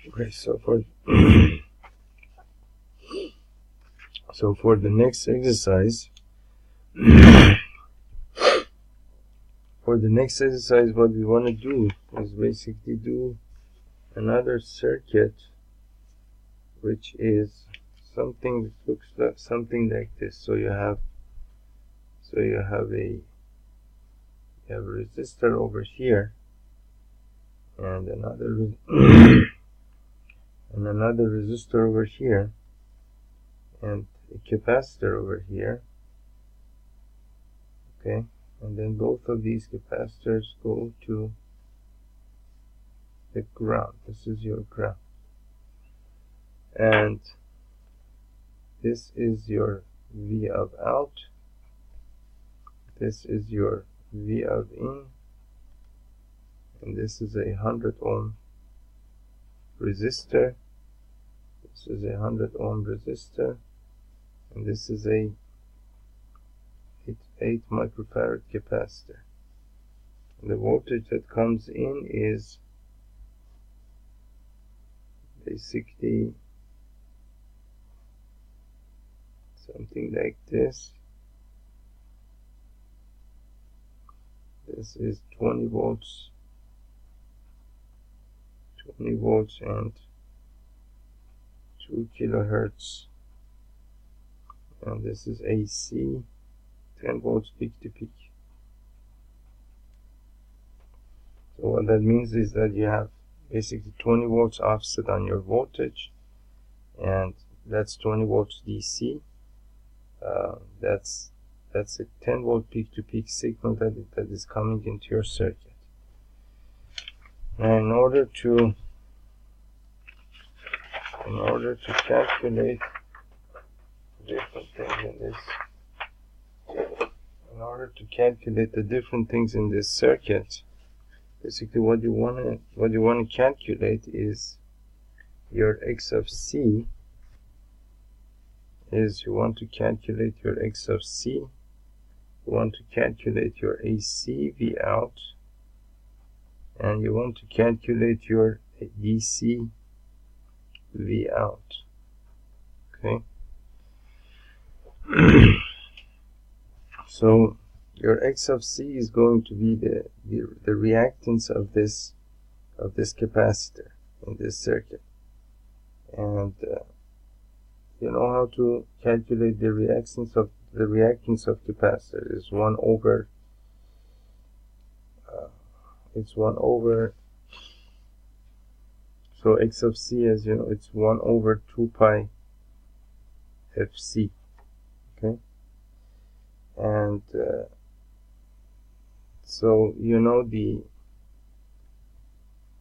Okay, so for the next exercise, what we want to do is basically do another circuit, which is something that looks like something like this. So you have a resistor over here, and another resistor over here, and a capacitor over here. Okay, and then both of these capacitors go to the ground. This is your ground, and this is your V of out, this is your V of in, and this is a 100 ohm resistor, this is a 100 ohm resistor, and this is a 8 microfarad capacitor. And the voltage that comes in is basically something like this. This is 20 volts and 2 kilohertz, and this is AC, 10 volts peak to peak. So what that means is that you have basically 20 volts offset on your voltage, and that's 20 volts DC. That's a 10 volt peak to peak signal that is coming into your circuit. Now in order to calculate different things in this, the different things in this circuit, basically what you want to calculate is your X of C. You want to calculate your X of C, you want to calculate your AC V out, and you want to calculate your DC V out. Okay. So your X of C is going to be the reactance of this capacitor in this circuit, and you know how to calculate the reactance of capacitor. Is 1 over so X of C, as you know, it's 1 over 2 pi FC. Okay, and so you know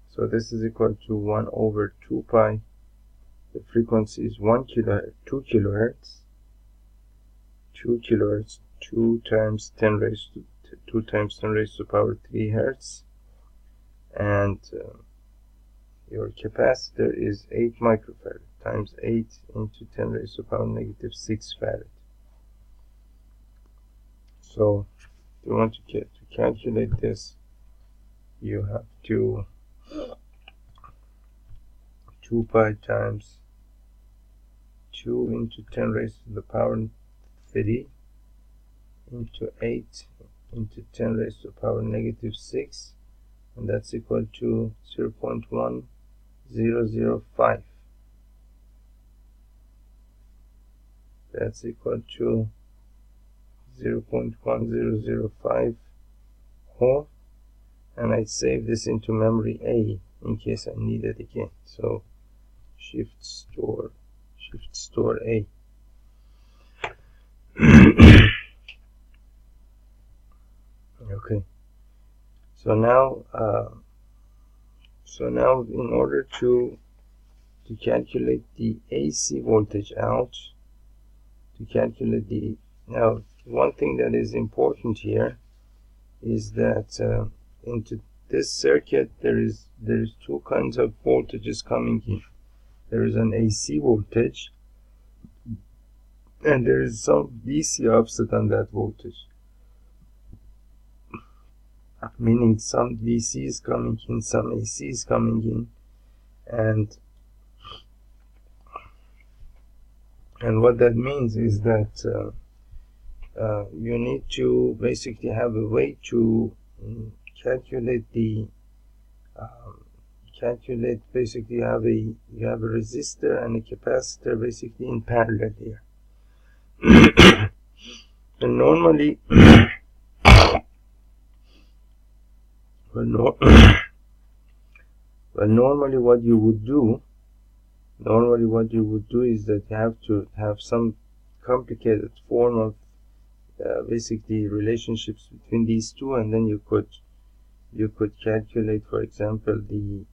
so this is equal to 1 over 2 pi. The frequency is 2 kilohertz. 2 kilohertz, 2 times 10 raised to power 3 hertz, and your capacitor is 8 microfarad times 8 into 10 raised to power negative 6 farad. So if you want to calculate this, you have to 2 pi times 2 into 10 raised to the power 3 into 8 into 10 raised to the power negative 6, and that's equal to 0.1005. That's equal to 0.1005 ohm, and I save this into memory A in case I need it again. So shift store A. Okay, so now in order to calculate the AC voltage out, now one thing that is important here is that into this circuit there is 2 kinds of voltages coming in. There is an AC voltage, and there is some DC offset on that voltage, meaning some DC is coming in, some AC is coming in, and And what that means is that you need to basically have a way to calculate the basically you have a resistor and a capacitor basically in parallel here. And normally normally what you would do is that you have to have some complicated form of basically relationships between these two, and then you could calculate, for example, the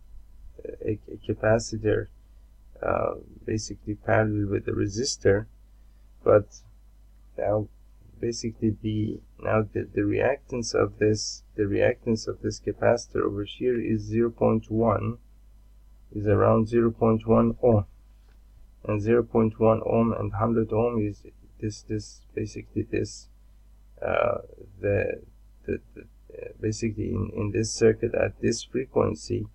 a capacitor basically parallel with the resistor. But now basically the reactance of this capacitor over here is 0.1, is around 0.1 ohm, and 0.1 ohm and 100 ohm is basically basically in this circuit at this frequency,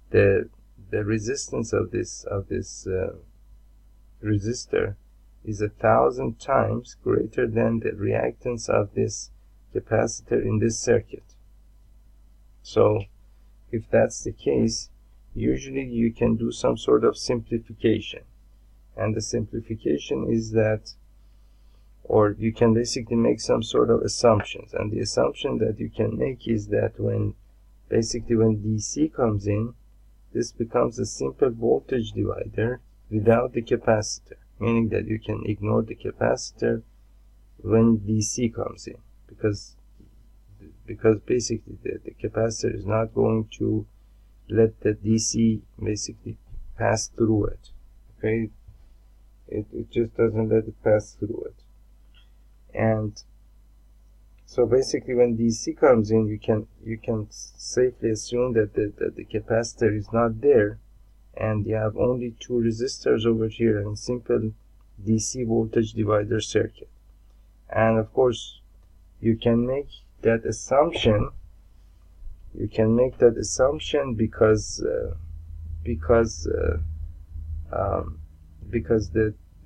the resistance of this resistor is 1,000 times greater than the reactance of this capacitor in this circuit. So if that's the case, usually you can do some sort of simplification, and the simplification is that, or you can basically make some sort of assumptions, and the assumption that you can make is that when DC comes in, this becomes a simple voltage divider without the capacitor, meaning that you can ignore the capacitor when DC comes in, because basically the capacitor is not going to let the DC basically pass through it. Okay, it just doesn't let it pass through it. And so basically when DC comes in, you can safely assume that the capacitor is not there, and you have only two resistors over here and simple DC voltage divider circuit. And of course you can make that assumption because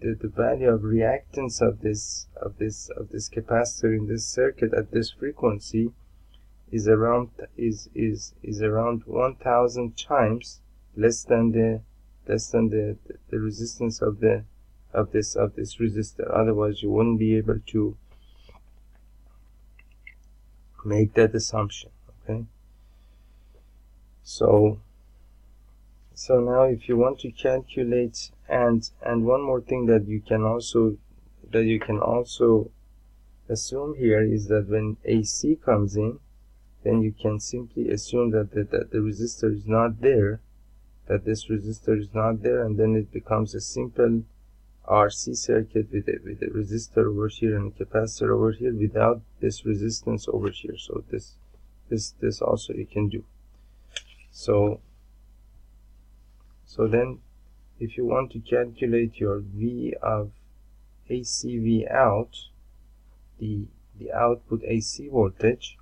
the value of reactance of this capacitor in this circuit at this frequency is around 1,000 times less than the resistance of this resistor. Otherwise you wouldn't be able to make that assumption. Okay, so now if you want to calculate, and one more thing that you can also assume here is that when AC comes in, then you can simply assume that the resistor is not there, this resistor is not there, and then it becomes a simple RC circuit with a resistor over here and a capacitor over here without this resistance over here. So this also you can do. So then if you want to calculate your V of AC V out, the output AC voltage,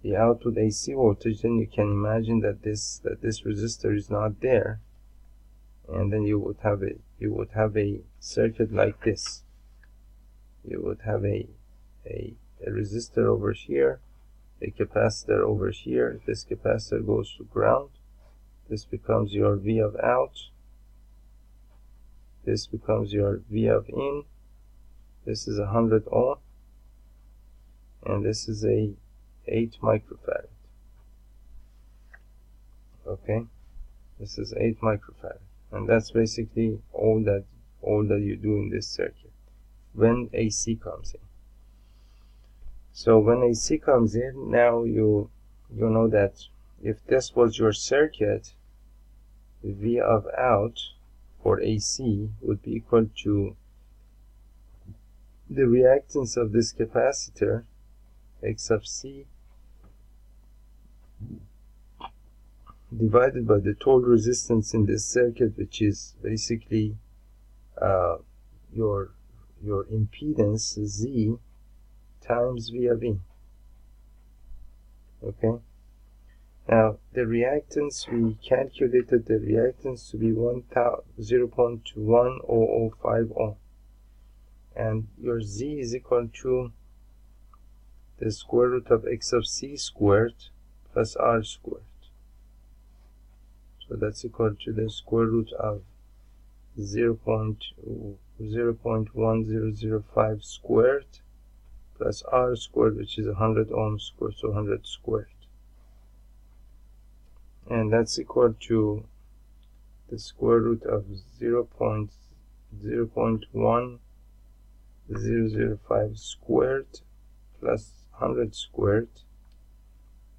then you can imagine that this resistor is not there, and then you would have a circuit like this. You would have a resistor over here, a capacitor over here. This capacitor goes to ground. This becomes your V of out. This becomes your V of in. This is 100 ohm, and this is a 8 microfarad. Okay, this is 8 microfarad, and that's basically all that you do in this circuit when AC comes in. So when AC comes in, now you know that if this was your circuit, V of out for AC would be equal to the reactance of this capacitor, X of C, divided by the total resistance in this circuit, which is basically your impedance Z times V of E. Okay, Now the reactance, we calculated the reactance to be 0.1005 ohm, and your Z is equal to the square root of x of c squared plus r squared. So that's equal to the square root of 0.1005 squared plus r squared, which is 100 ohms squared, so 100 squared. And that's equal to the square root of 0.1005 squared plus 100 squared,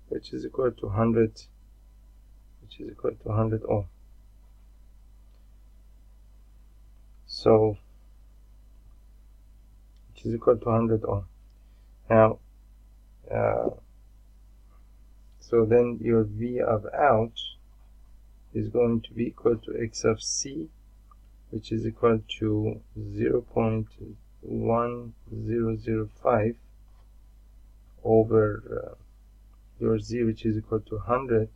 which is equal to 100 ohm. So which is equal to 100 ohm. Now so then your V of out is going to be equal to x of c, which is equal to 0.1005 over your z, which is equal to 100,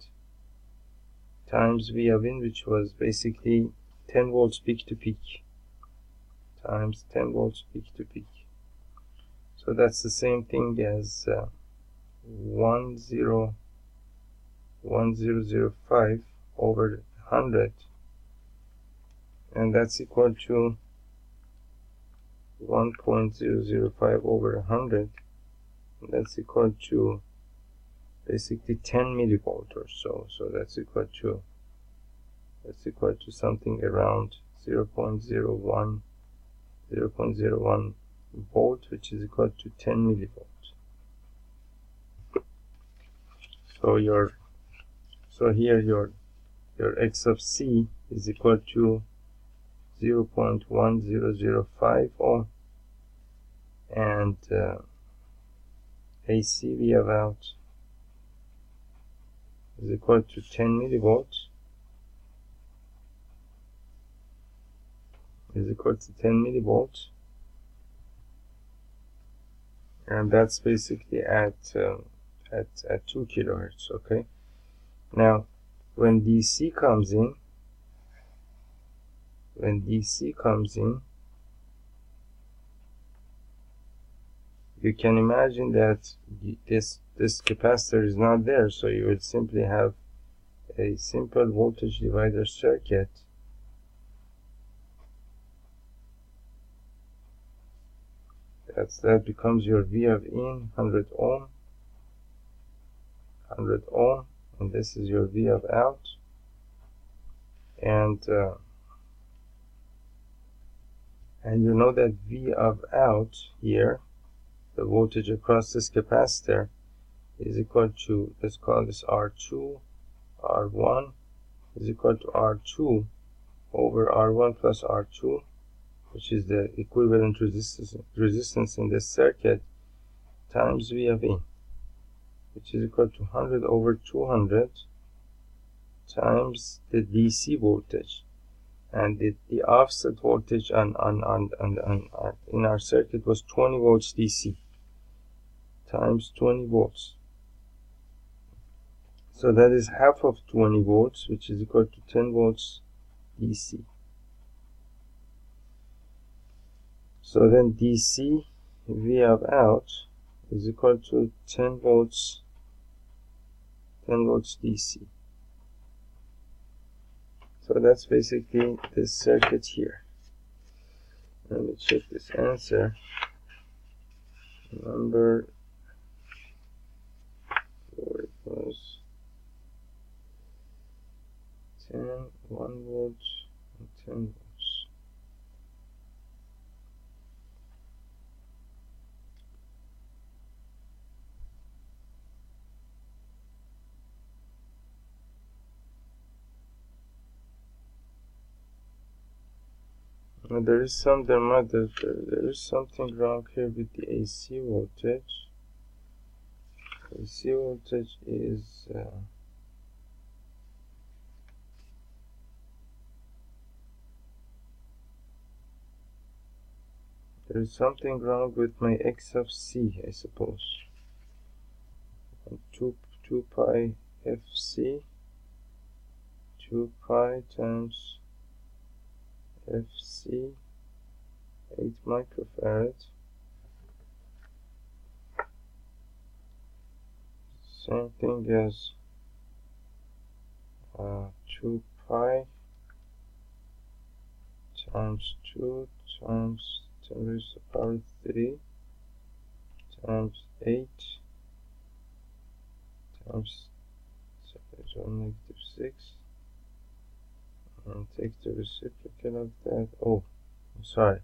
times V of in, which was basically 10 volts peak to peak, times 10 volts peak to peak. So that's the same thing as 1005 over 100, and that's equal to 1.005 over 100, and that's equal to basically 10 millivolt or so. So that's equal to something around 0.01 volt, which is equal to 10 millivolts. So here your x of c is equal to 0.1005 ohm, and AC V of out is equal to 10 millivolts, and that's basically at 2 kilohertz. Okay, now when DC comes in, you can imagine that this capacitor is not there, so you would simply have a simple voltage divider circuit. That becomes your V of in, 100 ohm, and this is your V of out, and you know that V of out here, the voltage across this capacitor, is equal to, let's call this R2, R1 is equal to R2 over R1 plus R2, which is the equivalent resistance in this circuit, times V of in, which is equal to 100 over 200 times the DC voltage, and the offset voltage in our circuit was 20 volts DC, times 20 volts. So that is half of 20 volts, which is equal to 10 volts DC. So then DC V of out is equal to 10 volts DC. So that's basically this circuit here. Let me check this answer. Number 4, it was 1 volt and 10 volts. Now there is something wrong here with the AC voltage. AC voltage is there is something wrong with my x of c, I suppose. 2 pi FC 2 pi times FC 8 microfarad, same thing as 2 pi times 2 times 10 raised to the power 3 times 8 times -6, and take the reciprocal of that. Oh, I'm sorry.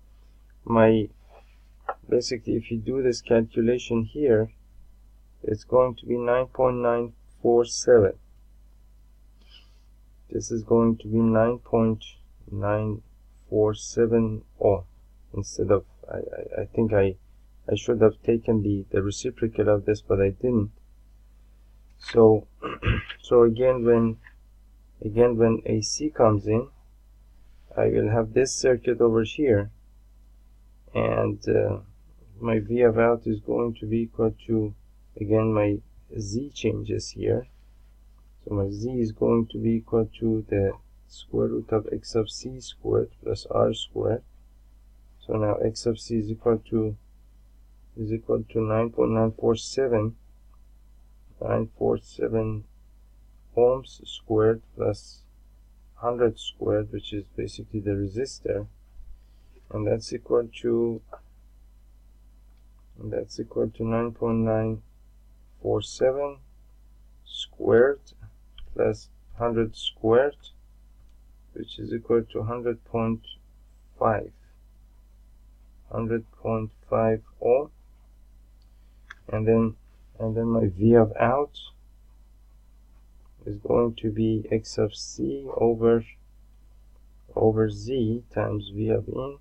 Basically, if you do this calculation here, it's going to be 9.947. This is going to be 9.947. Oh, instead of, I think I should have taken the reciprocal of this, but I didn't. So so again when AC comes in, I will have this circuit over here, and my V of out is going to be equal to, again, my Z changes here. So my Z is going to be equal to the square root of x of c squared plus r squared. So now x of c is equal to 9.947 ohms squared plus 100 squared, which is basically the resistor, and that's equal to 9.947 squared plus 100 squared, which is equal to 100.5 ohm, and then my V of out is going to be x of c over z times V of in,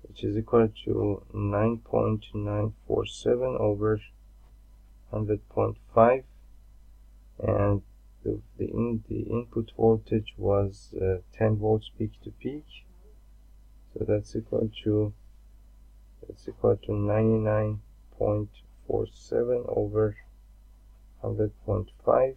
which is equal to 9.947 over 100.5, and the input voltage was 10 volts peak to peak, so that's equal to 99.47 over 100.5,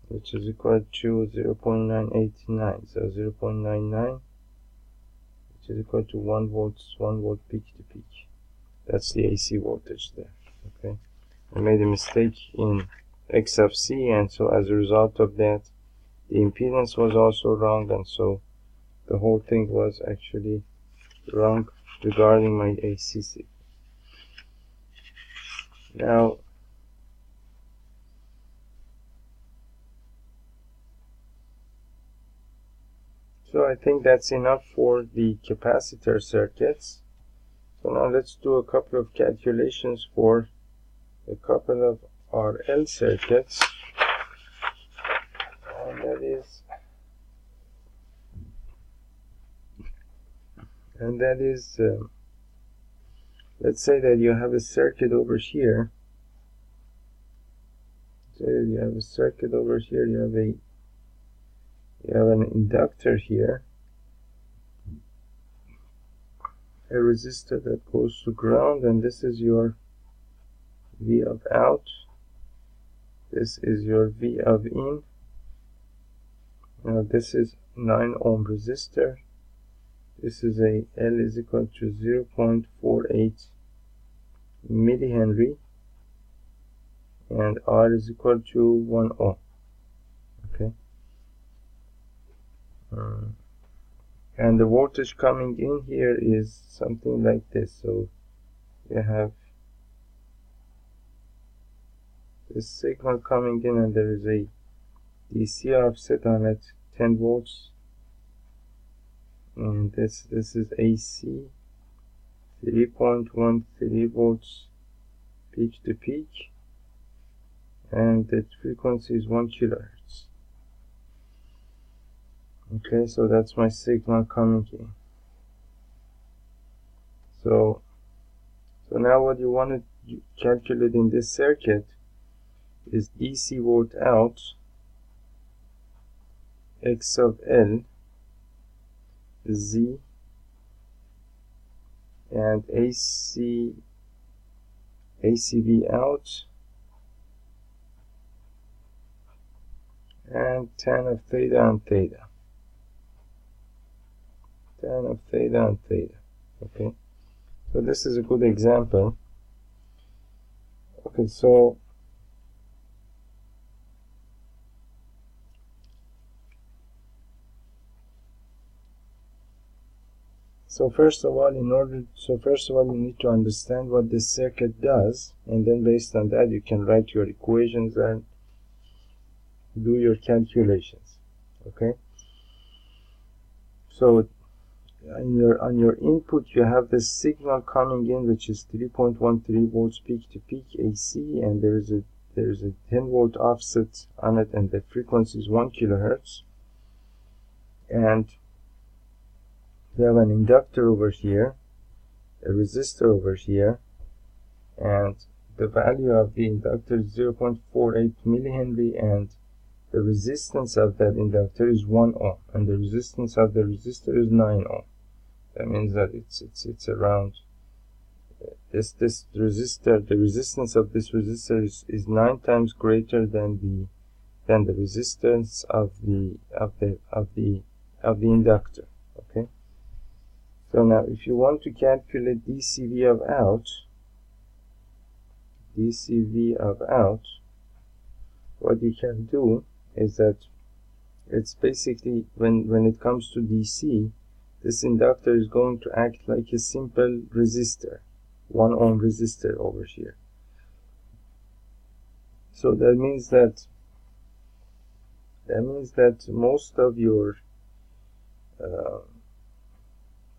which is equal to 0.989. So 0.99, which is equal to 1 volt peak to peak. That's the AC voltage there. Okay, I made a mistake in x of c, and so as a result of that, the impedance was also wrong, and so the whole thing was actually wrong regarding my AC signal. Now, so I think that's enough for the capacitor circuits. So now let's do a couple of calculations for a couple of RL circuits, and that is let's say that you have a circuit over here. Say that you have a circuit over here. You have an inductor here, a resistor that goes to ground, and this is your V of out. This is your V of in. Now this is 9 ohm resistor. This is a L is equal to 0.48 millihenry, and R is equal to 1 ohm. Okay. And the voltage coming in here is something like this. So you have this signal coming in, and there is a DC offset on it, 10 volts, and this is AC, 3.13 volts peak to peak, and the frequency is 1 kilohertz. Okay, so that's my signal coming in. So now what you want to calculate in this circuit is DC volt out, X of L, Z and ACV out, and tan of theta and theta, tan of theta and theta. Okay, so this is a good example. Okay, so first of all, you need to understand what this circuit does, and then based on that you can write your equations and do your calculations. Okay, so on your input you have this signal coming in, which is 3.13 volts peak to peak AC, and there is a 10 volt offset on it, and the frequency is 1 kilohertz. And we have an inductor over here, a resistor over here, and the value of the inductor is 0.48 millihenry, and the resistance of that inductor is 1 ohm, and the resistance of the resistor is 9 ohm. That means that it's around this resistor. The resistance of this resistor is 9 times greater than the resistance of the inductor. Okay. So now, if you want to calculate dCV of out, what you can do is that it's basically, when it comes to DC, this inductor is going to act like a simple resistor, 1 ohm resistor over here. So that means that most of your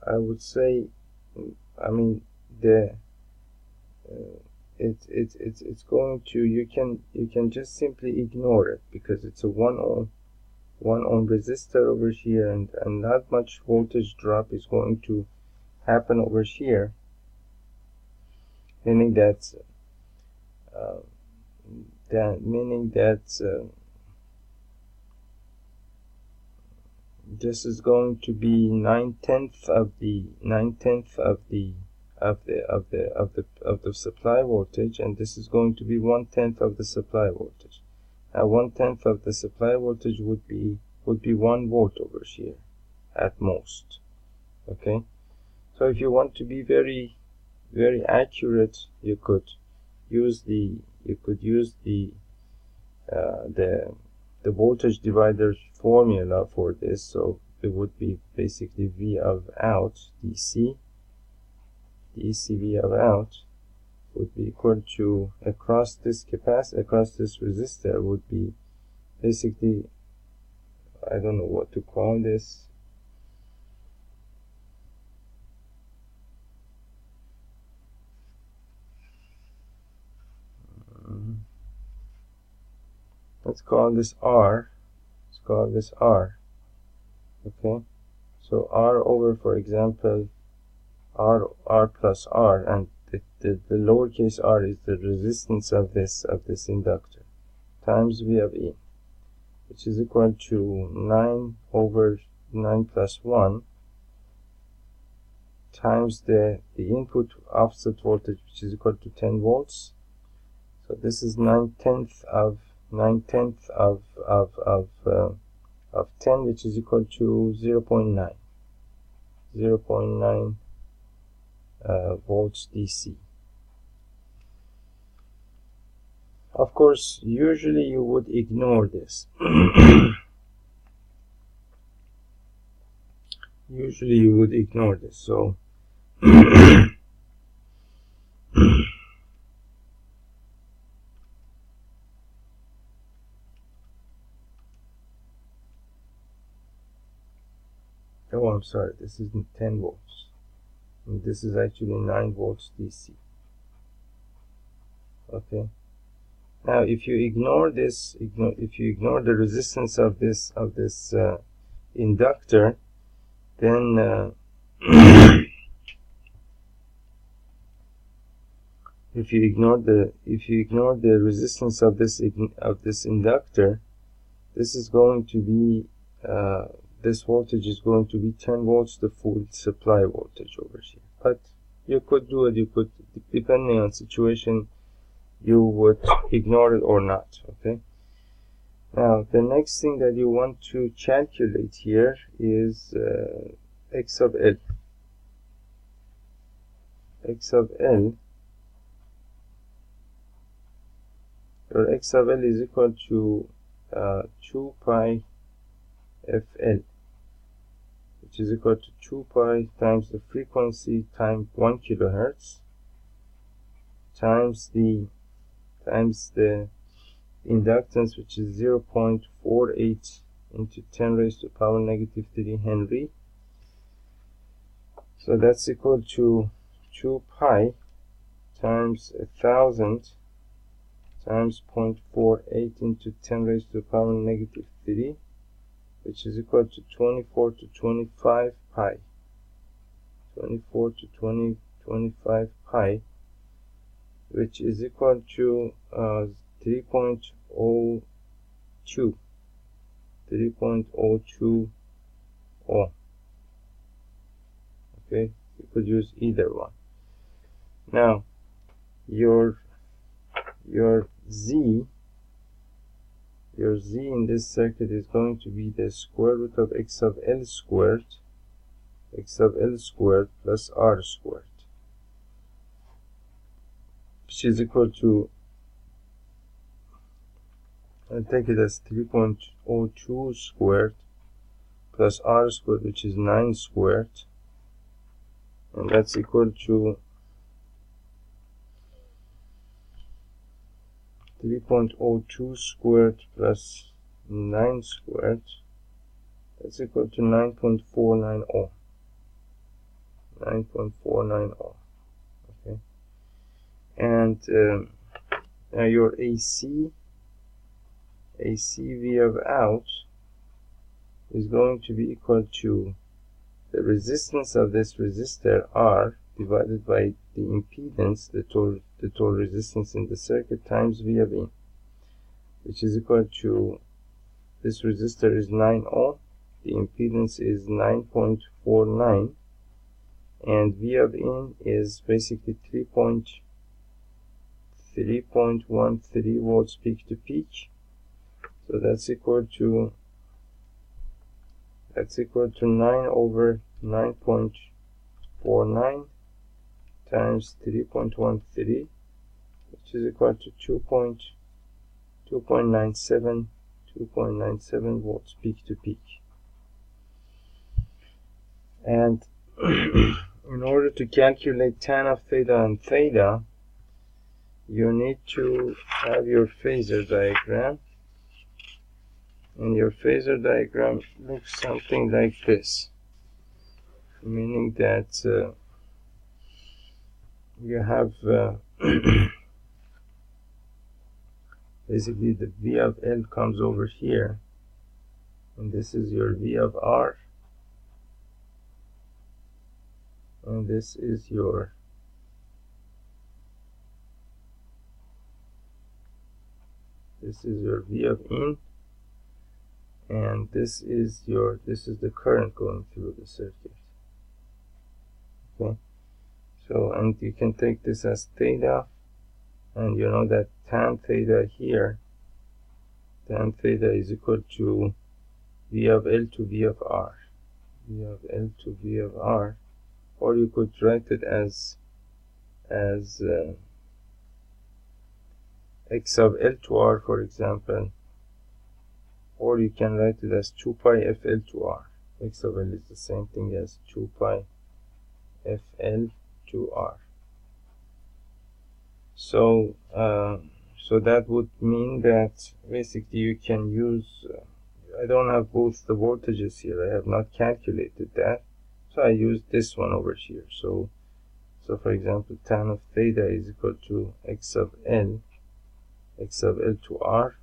I would say, I mean, it's going to, you can just simply ignore it, because it's a 1 ohm resistor over here, and not much voltage drop is going to happen over here, meaning that this is going to be 9/10 of the supply voltage, and this is going to be 1/10 of the supply voltage. Now 1/10 of the supply voltage would be 1 volt over here at most. Okay, so if you want to be very, very accurate, you could use the voltage divider formula for this. So it would be basically V of out, dCV of out would be equal to, across this resistor would be basically, I don't know what to call this, let's call this R. Okay, so R over, for example, R plus R, and the lowercase r is the resistance of this inductor, times V of E, which is equal to 9 over 9 plus 1 times the input offset voltage, which is equal to 10 volts. So this is 9/10 of 10, which is equal to 0.9 volts DC. Of course, usually you would ignore this. So oh, I'm sorry, this isn't 10 volts. And this is actually 9 volts DC. Okay. Now, if you ignore this, if you ignore the resistance of this inductor, then if you ignore the resistance of this inductor, this is going to be this voltage is going to be 10 volts, the full supply voltage over here. But You could do it, you could, depending on situation, you would ignore it or not. Okay. Now the next thing that you want to calculate here is x sub l. X sub l, your x sub l is equal to 2 pi fl, which is equal to 2 pi times the frequency times 1 kilohertz times the inductance, which is 0.48 into 10 raised to power negative 3 Henry. So that's equal to 2 pi times 1000 times 0.48 into 10 raised to power negative 3, which is equal to 24 to 25 pi. 24 to 25 pi, which is equal to 3.02. 3.02 ohm. Okay, you could use either one. Now your z in this circuit is going to be the square root of x sub l squared plus r squared, which is equal to, I'll take it as 3.02 squared plus r squared, which is 9 squared, and that's equal to 3.02 squared plus 9 squared. That's equal to 9.49 ohm. 9.49 ohm. Okay. And now your AC V of out is going to be equal to the resistance of this resistor R divided by the impedance, the total resistance in the circuit, times V of in, which is equal to, this resistor is 9 ohm, the impedance is 9.49, and V of in is basically 3.13 volts peak to peak. So that's equal to 9 over 9.49 times 3.13, which is equal to 2.97 volts peak to peak. And in order to calculate tan of theta and theta, you need to have your phasor diagram. And your phasor diagram looks something like this, meaning that you have basically the V of L comes over here, and this is your V of R, and this is your V of in, and this is the current going through the circuit. Okay, so, and you can take this as theta, and you know that tan theta here, tan theta is equal to V of L to V of R, V of L to V of R, or you could write it as x sub L to R, for example, or you can write it as 2 pi FL to R. X sub L is the same thing as 2 pi FL to R. So so that would mean that basically you can use, I don't have both the voltages here, I have not calculated that, so I use this one over here. So for example, tan of theta is equal to x sub L to R,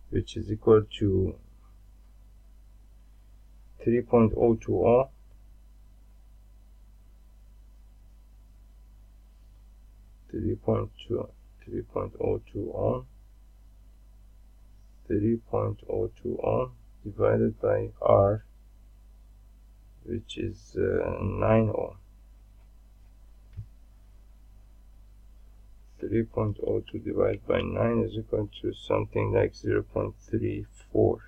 which is equal to 3.02 ohm, 3.02 ohm, 3.02 ohm divided by R, which is 9 ohm. 3.02 divided by 9 is equal to something like 0.34.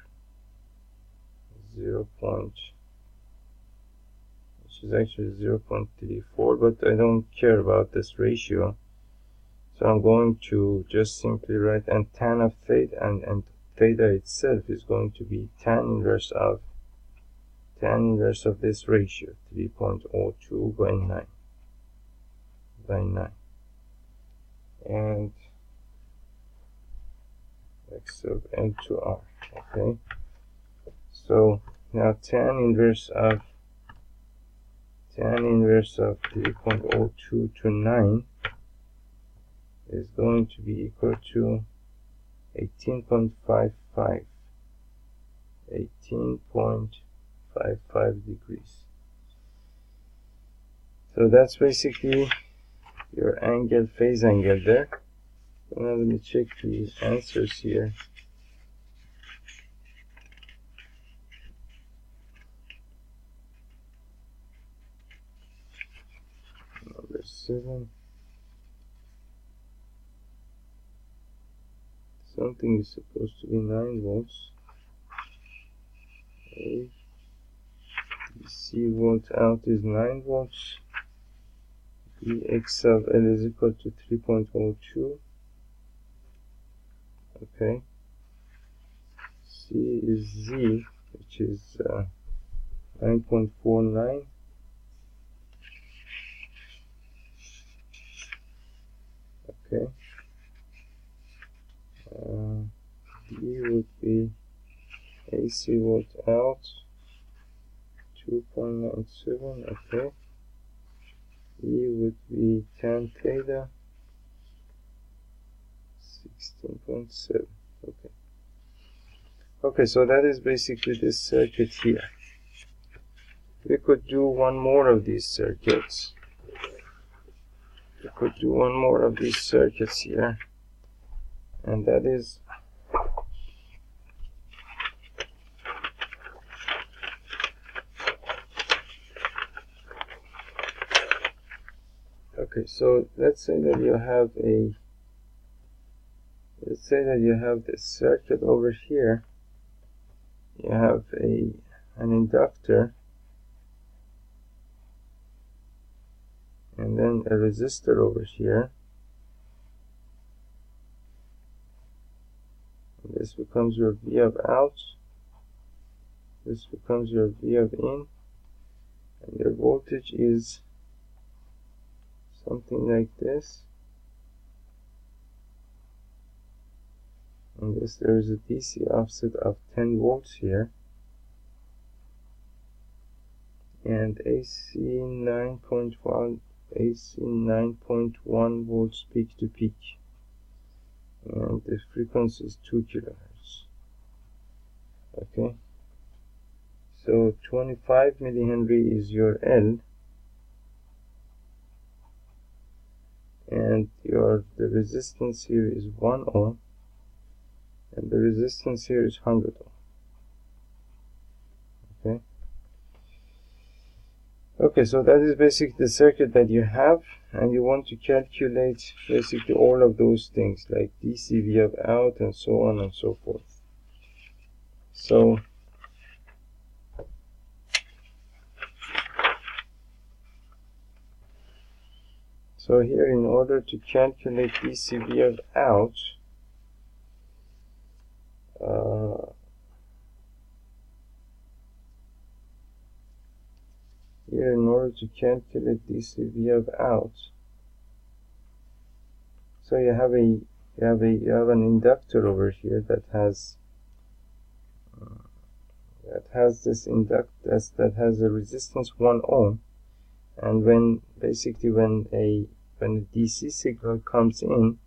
Which is actually 0.34, but I don't care about this ratio. So I'm going to just simply write, and tan of theta, and theta itself is going to be tan inverse of this ratio, 3.02 by 9. And x of L to R. Okay. So now tan inverse of 3.02 to 9 is going to be equal to 18.55 degrees. So that's basically your angle, phase angle there. So now let me check the answers here. Number 7. Something is supposed to be 9 volts. A DC volt out is 9 volts. X of L is equal to 3.02. Okay. C is Z, which is 9.49. Okay. D would be AC volt out, 2.97. Okay. E would be tan theta, 16.7. Okay. Okay, so that is basically this circuit here. We could do one more of these circuits. Here, and that is okay. So let's say that you have this circuit over here. You have an inductor and then a resistor over here. And this becomes your V of out. This becomes your V of in. And your voltage is something like this. And this, there is a DC offset of 10 volts here. And AC 9.1 volts peak to peak, and the frequency is 2 kilohertz. Okay, so 25 millihenry is your L, and the resistance here is 1 ohm, and the resistance here is 100 ohm. Okay. Okay, so that is basically the circuit that you have, and you want to calculate basically all of those things like DC, V of out, and so on and so forth. So here, in order to calculate DC, V of out, so you have an inductor over here that has a resistance 1 ohm, and when a DC signal comes in,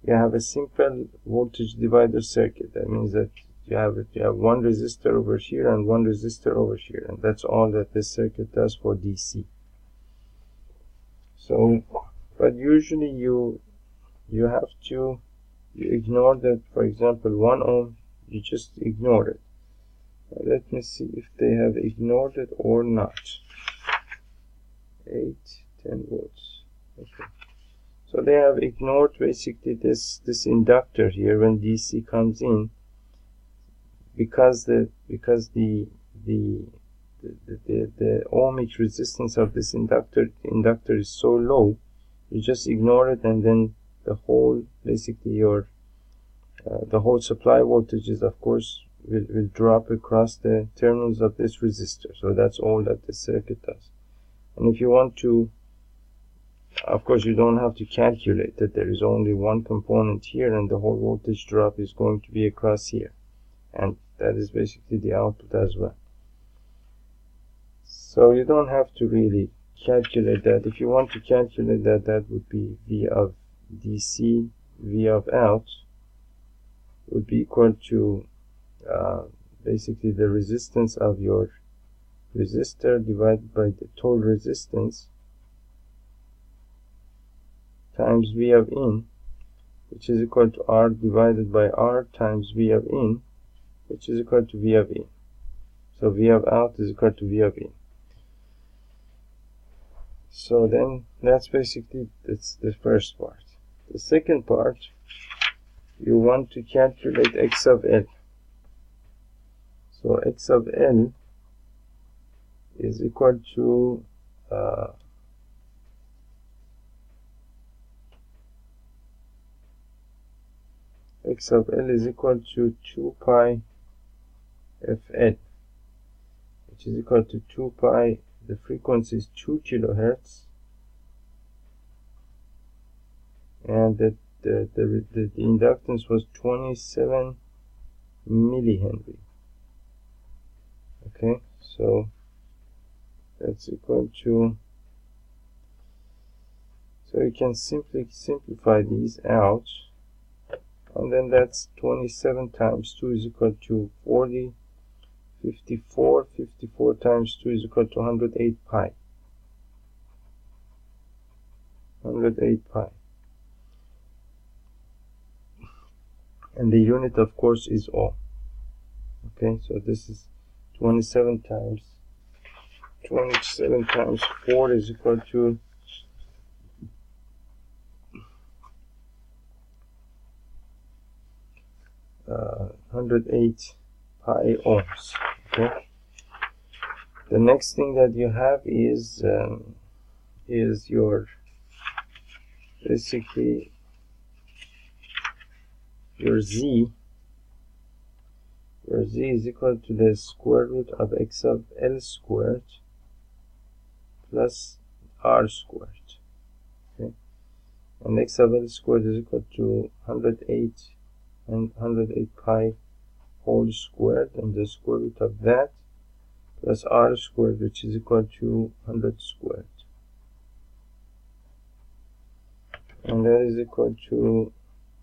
you have a simple voltage divider circuit. That means that you have one resistor over here and one resistor over here, and that's all that this circuit does for DC. So, but usually you ignore that. For example, 1 ohm, you just ignore it. Now let me see if they have ignored it or not. 8, 10 volts. Okay. So they have ignored basically this inductor here when DC comes in, because the ohmic resistance of this inductor is so low. You just ignore it, and then the whole basically your the whole supply voltages, of course, will drop across the terminals of this resistor. So that's all that the circuit does. And if you want to, of course, you don't have to calculate that there is only one component here and the whole voltage drop is going to be across here, and that is basically the output as well. So you don't have to really calculate that. If you want to calculate that, that would be V of DC, V of out would be equal to basically the resistance of your resistor divided by the total resistance times V of in, which is equal to R divided by R times V of in, which is equal to V of in. So V of out is equal to V of in. So then that's basically the first part. The second part, you want to calculate X of L. So X of L is equal to X of L is equal to 2 pi FL, which is equal to 2 pi, the frequency is 2 kilohertz, and the inductance was 27 millihenry. Okay, so that's equal to, so you can simply simplify these out, and then that's 27 times 2 is equal to 40, 54, 54 times 2 is equal to 108 pi. 108 pi. And the unit, of course, is ohm. Okay, so this is 27 times 4 is equal to 108 pi ohms. Okay. The next thing that you have is your basically your Z. Your Z is equal to the square root of X of L squared plus R squared. Okay, and X of L squared is equal to 108 and 108 pi whole squared, and the square root of that plus R squared, which is equal to 100 squared, and that is equal to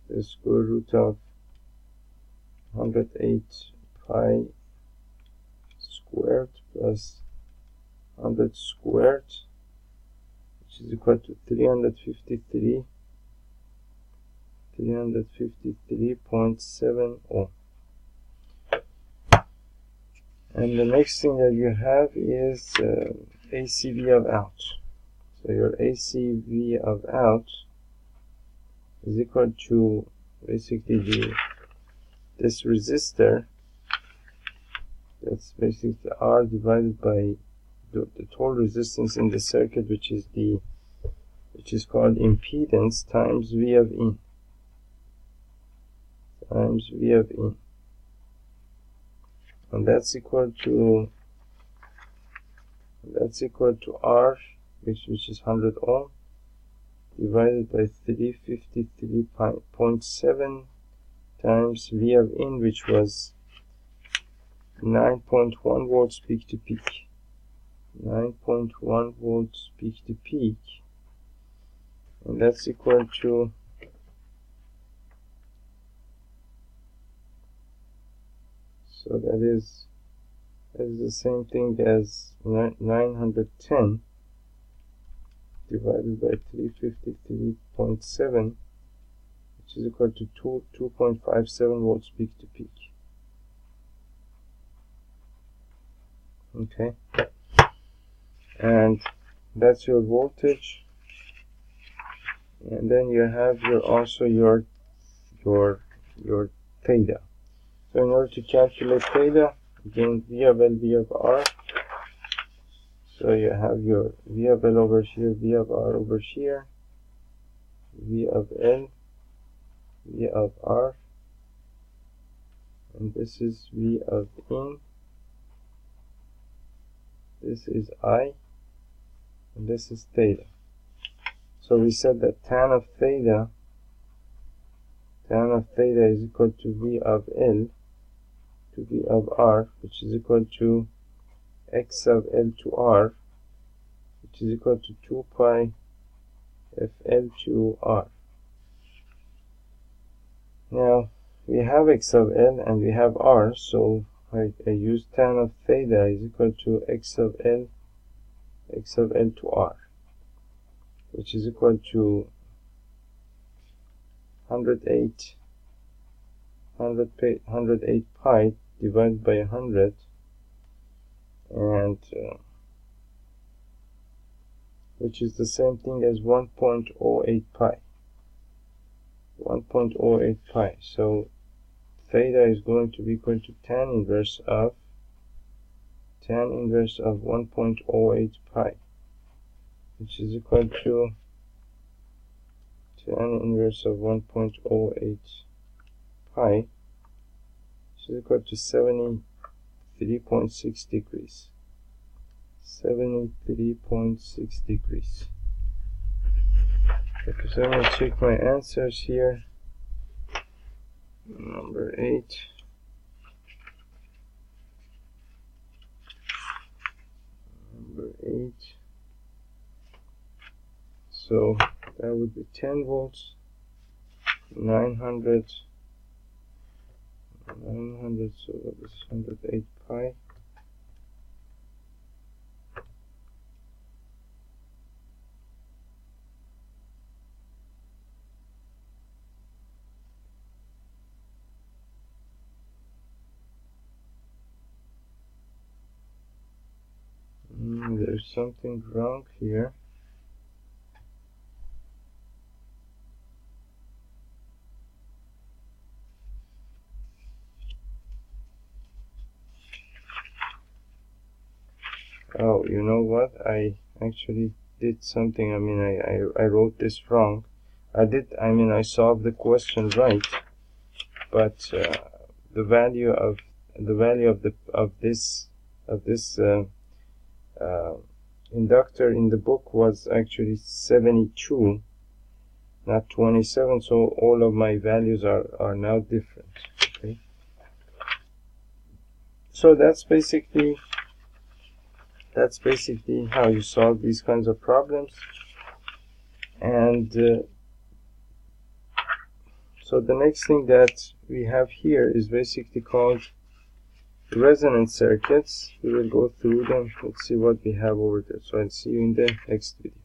the square root of 108 pi squared plus 100 squared, which is equal to 353.7 ohm. And the next thing that you have is ACV of out. So your ACV of out is equal to basically this resistor, that's basically R divided by the total resistance in the circuit, which is called impedance, times V of in, and that's equal to R, which is 100 ohm, divided by 353.7 times V of in, which was 9.1 volts peak to peak. 9.1 volts peak to peak, and that's equal to so that is the same thing as 910 divided by 353.7, which is equal to 2.57 volts peak to peak. Okay, and that's your voltage and then you have also your theta. So in order to calculate theta, again V of L, V of R. So you have your V of L over here, V of R over here, V of L, V of R, and this is V of in, this is I, and this is theta. So we said that tan of theta is equal to V of L to V of R, which is equal to x of L to R, which is equal to 2 pi FL to R. Now we have x of L and we have R, so I use tan of theta is equal to x of L to R, which is equal to 108 pi divided by 100, and which is the same thing as 1.08 pi. 1.08 pi. So theta is going to be equal to tan inverse of 1.08 pi, which is equal to tan inverse of 1.08 pi, which is equal to 73.6 degrees. 73.6 degrees. Okay, so I'm going to check my answers here. Number 8. Number 8. So that would be 10 volts, 900, so that is 108 pi. There's something wrong here. Oh, you know what? I actually did something. I mean, I wrote this wrong. I solved the question right, but the value of this inductor in the book was actually 72, not 27. So all of my values are now different. Okay. So that's basically how you solve these kinds of problems. And so the next thing that we have here is basically called resonance circuits. We will go through them. Let's see what we have over there. So I'll see you in the next video.